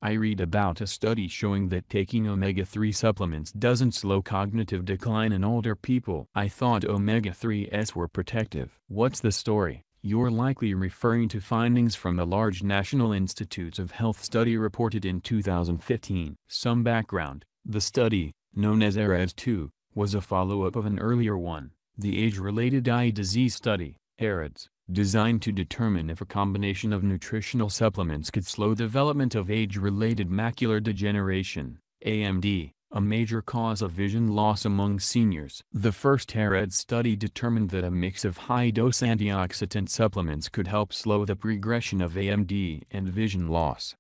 I read about a study showing that taking omega-3 supplements doesn't slow cognitive decline in older people. I thought omega-3s were protective. What's the story? You're likely referring to findings from a large National Institutes of Health study reported in 2015. Some background: the study, known as AREDS-2, was a follow-up of an earlier one, the Age-Related Eye Disease Study, AREDS, designed to determine if a combination of nutritional supplements could slow development of age-related macular degeneration, AMD, a major cause of vision loss among seniors. The first AREDS study determined that a mix of high-dose antioxidant supplements could help slow the progression of AMD and vision loss.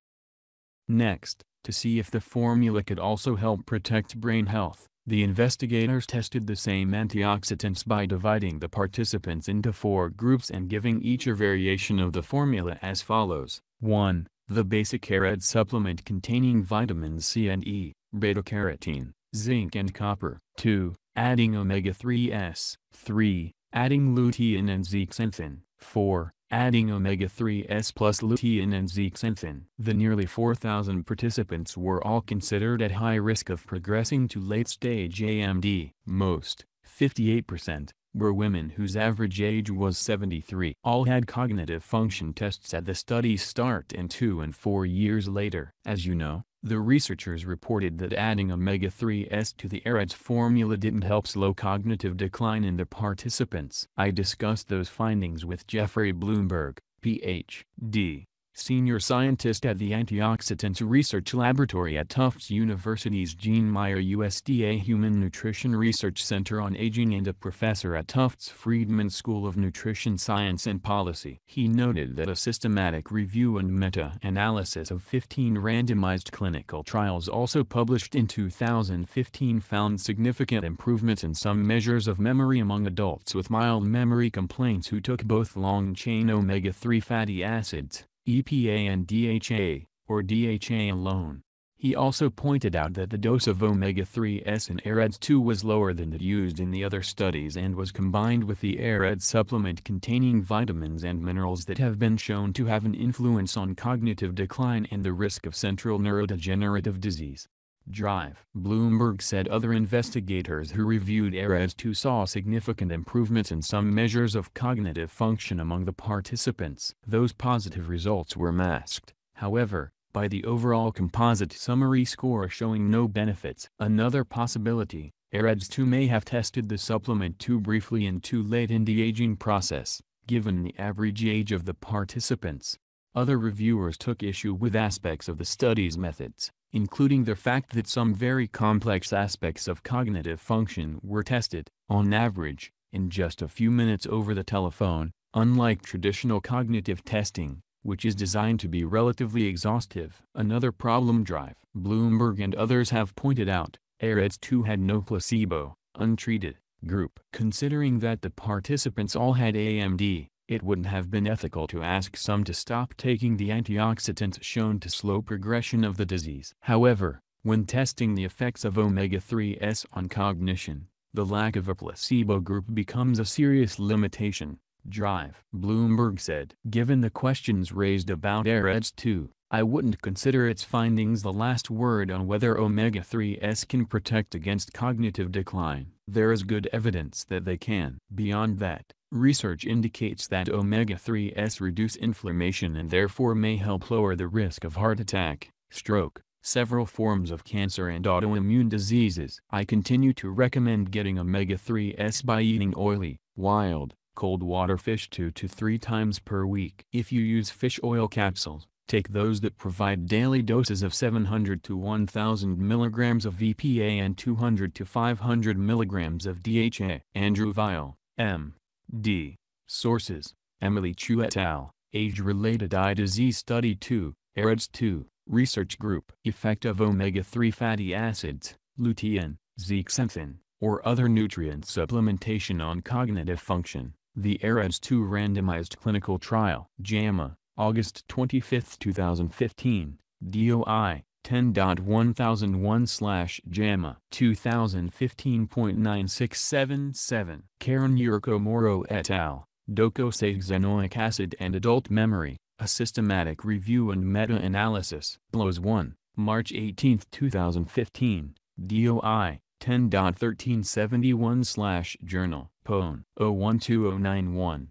Next, to see if the formula could also help protect brain health, the investigators tested the same antioxidants by dividing the participants into 4 groups and giving each a variation of the formula as follows. 1. The basic AREDS supplement containing vitamins C and E, beta-carotene, zinc and copper. 2. Adding omega-3s. 3. Adding lutein and zeaxanthin. 4. Adding omega-3s plus lutein and zeaxanthin. The nearly 4,000 participants were all considered at high risk of progressing to late-stage AMD. Most, 58%, were women whose average age was 73. All had cognitive function tests at the study's start and 2 and 4 years later. As you know, the researchers reported that adding omega-3s to the AREDS formula didn't help slow cognitive decline in the participants. I discussed those findings with Jeffrey Bloomberg, Ph.D., senior scientist at the Antioxidants Research Laboratory at Tufts University's Jean Meyer USDA Human Nutrition Research Center on Aging and a professor at Tufts Friedman School of Nutrition Science and Policy. He noted that a systematic review and meta-analysis of 15 randomized clinical trials also published in 2015 found significant improvements in some measures of memory among adults with mild memory complaints who took both long-chain omega-3 fatty acids, EPA and DHA, or DHA alone. He also pointed out that the dose of omega-3s in AREDS-2 was lower than that used in the other studies and was combined with the AREDS supplement containing vitamins and minerals that have been shown to have an influence on cognitive decline and the risk of central neurodegenerative disease. Drive. Bloomberg said other investigators who reviewed AREDS-2 saw significant improvements in some measures of cognitive function among the participants. Those positive results were masked, however, by the overall composite summary score showing no benefits. Another possibility, AREDS-2 may have tested the supplement too briefly and too late in the aging process, given the average age of the participants. Other reviewers took issue with aspects of the study's methods, including the fact that some very complex aspects of cognitive function were tested, on average, in just a few minutes over the telephone, unlike traditional cognitive testing, which is designed to be relatively exhaustive. Another problem Drive. Bloomberg and others have pointed out, AREDS-2 had no placebo, untreated, group. Considering that the participants all had AMD, it wouldn't have been ethical to ask some to stop taking the antioxidants shown to slow progression of the disease. However, when testing the effects of omega-3s on cognition, the lack of a placebo group becomes a serious limitation. Drive. Bloomberg said. Given the questions raised about AREDS-2, I wouldn't consider its findings the last word on whether omega-3s can protect against cognitive decline. There is good evidence that they can. Beyond that, research indicates that omega-3s reduce inflammation and therefore may help lower the risk of heart attack, stroke, several forms of cancer and autoimmune diseases. I continue to recommend getting omega-3s by eating oily, wild, cold water fish 2 to 3 times per week. If you use fish oil capsules, take those that provide daily doses of 700 to 1000 mg of EPA and 200 to 500 mg of DHA. Andrew Weil, M.D. Sources: Emily Chu et al., Age-Related Eye Disease Study 2, AREDS-2, Research Group. Effect of omega-3 fatty acids, lutein, zeaxanthin, or other nutrient supplementation on cognitive function. The AREDS-2 randomized clinical trial. JAMA, August 25, 2015, DOI 10.1001/JAMA 2015.9677. Karen Yurko Moro et al., Docosahexaenoic acid and adult memory, A Systematic Review and Meta-Analysis. PLOS 1, March 18, 2015, DOI 10.1371/Journal. Pone 012091.